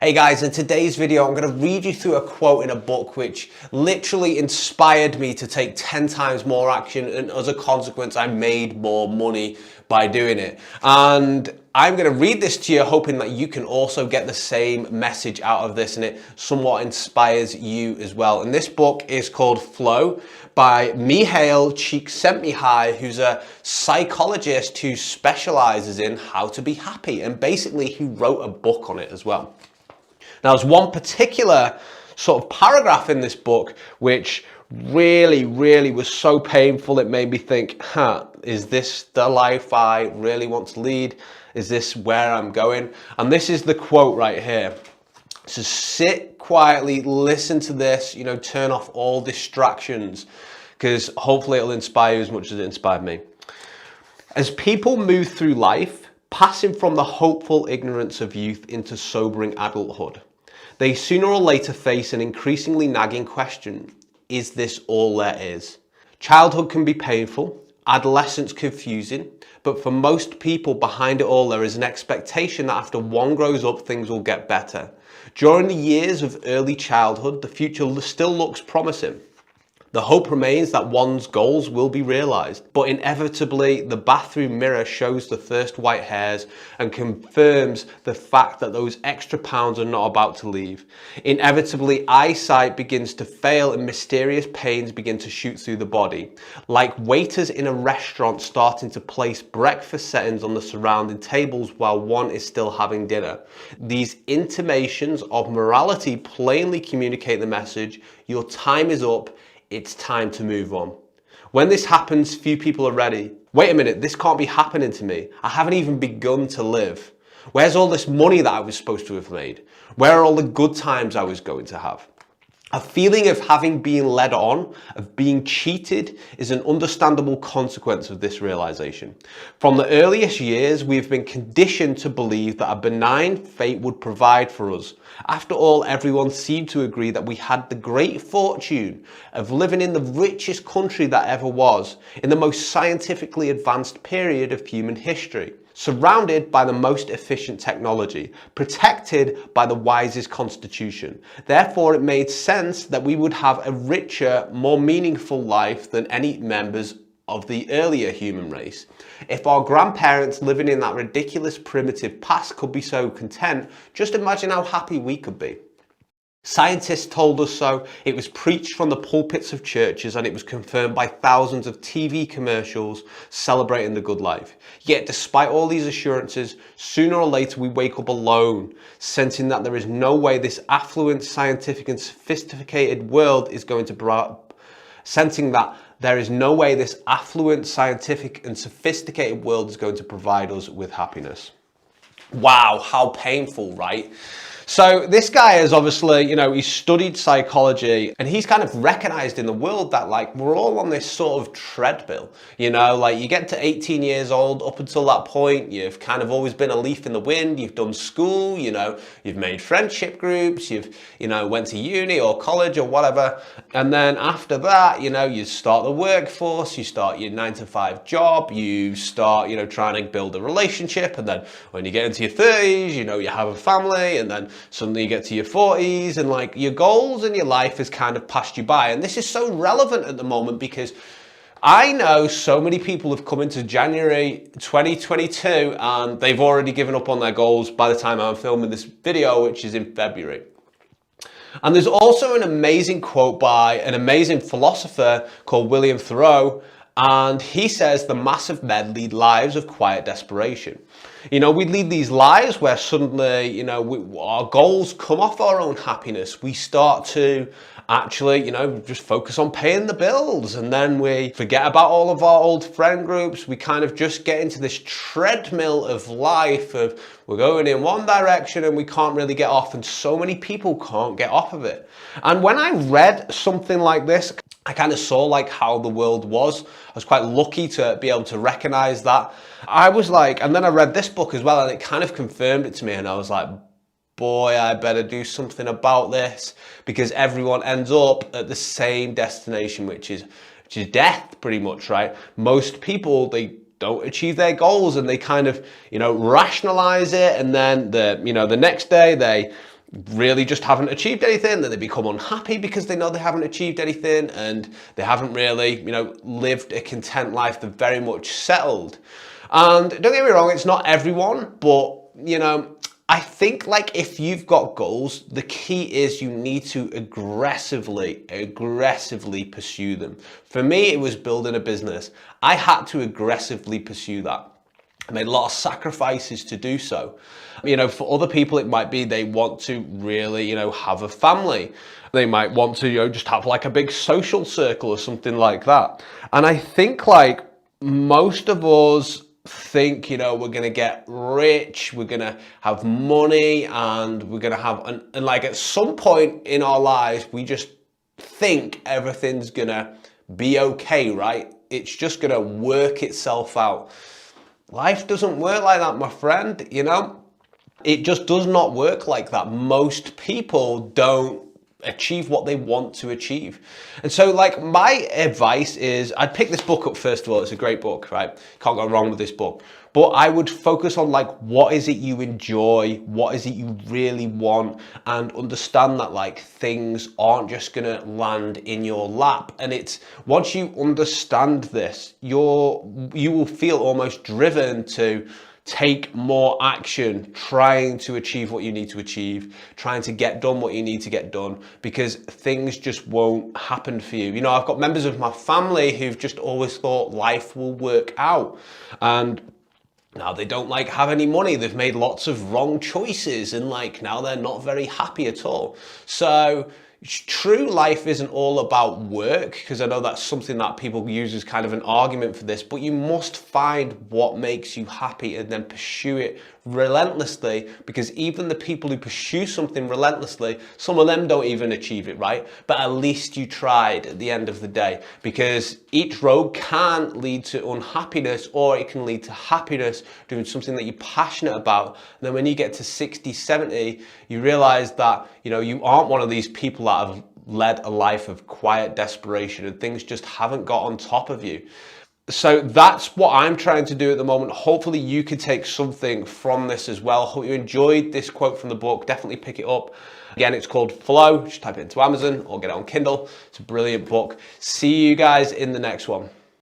Hey guys, in today's video, I'm going to read you through a quote in a book which literally inspired me to take 10 times more action, and as a consequence, I made more money by doing it. And I'm going to read this to you, hoping that you can also get the same message out of this and it somewhat inspires you as well. And this book is called Flow by Mihail Csikszentmihalyi, who's a psychologist who specializes in how to be happy. And basically, he wrote a book on it as well. Now, there's one particular sort of paragraph in this book which really was so painful. It made me think, is this the life I really want to lead? Is this where I'm going? And this is the quote right here. So sit quietly, listen to this, turn off all distractions, because hopefully it'll inspire you as much as it inspired me. As people move through life, passing from the hopeful ignorance of youth into sobering adulthood, they sooner or later face an increasingly nagging question: is this all there is? Childhood can be painful, adolescence confusing, but for most people behind it all there is an expectation that after one grows up things will get better. During the years of early childhood, the future still looks promising. The hope remains that one's goals will be realized, but inevitably the bathroom mirror shows the first white hairs and confirms the fact that those extra pounds are not about to leave. Inevitably, eyesight begins to fail and mysterious pains begin to shoot through the body, like waiters in a restaurant starting to place breakfast settings on the surrounding tables while one is still having dinner. These intimations of morality plainly communicate the message: your time is up. It's time to move on. When this happens, few people are ready. Wait a minute, this can't be happening to me. I haven't even begun to live. Where's all this money that I was supposed to have made? Where are all the good times I was going to have? A feeling of having been led on, of being cheated, is an understandable consequence of this realization. From the earliest years, we have been conditioned to believe that a benign fate would provide for us. After all, everyone seemed to agree that we had the great fortune of living in the richest country that ever was, in the most scientifically advanced period of human history, surrounded by the most efficient technology, protected by the wisest constitution. Therefore, it made sense that we would have a richer, more meaningful life than any members of the earlier human race. If our grandparents living in that ridiculous primitive past could be so content, just imagine how happy we could be. Scientists told us so, it was preached from the pulpits of churches, and it was confirmed by thousands of TV commercials celebrating the good life. Yet despite all these assurances, sooner or later we wake up alone, sensing that there is no way this affluent, scientific and sophisticated world is going to provide us with happiness. Wow, how painful, right? So this guy is obviously, he studied psychology, and he's kind of recognized in the world that we're all on this sort of treadmill, you get to 18 years old, up until that point, you've kind of always been a leaf in the wind, you've done school, you've made friendship groups, you've, went to uni or college or whatever. And then after that, you start the workforce, you start your 9-to-5 job, you start, trying to build a relationship. And then when you get into your 30s, you have a family, and then suddenly you get to your 40s and your goals in your life has kind of passed you by. And this is so relevant at the moment because I know so many people have come into January 2022 and they've already given up on their goals by the time I'm filming this video, which is in February. And there's also an amazing quote by an amazing philosopher called William Thoreau, and he says the mass of men lead lives of quiet desperation. We lead these lives where suddenly, our goals come off our own happiness. We start to actually, just focus on paying the bills, and then we forget about all of our old friend groups. We kind of just get into this treadmill of life of we're going in one direction and we can't really get off, and so many people can't get off of it. And when I read something like this, I kind of saw how the world was. I was quite lucky to be able to recognize that. I was and then I read this book as well, and it kind of confirmed it to me, and I was like, boy, I better do something about this, because everyone ends up at the same destination, which is death, pretty much, right? Most people, they don't achieve their goals, and they kind of, rationalize it, and then the next day they really just haven't achieved anything, then they become unhappy because they know they haven't achieved anything and they haven't really, lived a content life. They're very much settled. And don't get me wrong, it's not everyone, but I think like if you've got goals, the key is you need to aggressively pursue them. For me, it was building a business. I had to aggressively pursue that. I made a lot of sacrifices to do so. For other people, it might be they want to really, have a family. They might want to, just have like a big social circle or something like that. And I think like most of us think, we're going to get rich, we're going to have money, and we're going to have, and like at some point in our lives, we just think everything's going to be okay, right? It's just going to work itself out. Life doesn't work like that, my friend, It just does not work like that. Most people don't achieve what they want to achieve. And so like my advice is I'd pick this book up first of all. It's a great book, right? Can't go wrong with this book. But I would focus on like, what is it you enjoy? What is it you really want? And understand that like things aren't just gonna land in your lap. And it's once you understand this, you will feel almost driven to take more action, trying to achieve what you need to achieve, trying to get done what you need to get done, because things just won't happen for you. I've got members of my family who've just always thought life will work out, and now they don't like have any money. They've made lots of wrong choices, and like now they're not very happy at all. So true life isn't all about work, because I know that's something that people use as kind of an argument for this, but you must find what makes you happy and then pursue it relentlessly, because even the people who pursue something relentlessly, some of them don't even achieve it, right? But at least you tried at the end of the day, because each road can lead to unhappiness, or it can lead to happiness doing something that you're passionate about. And then when you get to 60, 70, you realize that, you aren't one of these people that have led a life of quiet desperation and things just haven't got on top of you. So that's what I'm trying to do at the moment. Hopefully you could take something from this as well. Hope you enjoyed this quote from the book. Definitely pick it up. Again, it's called Flow. Just type it into Amazon or get it on Kindle. It's a brilliant book. See you guys in the next one.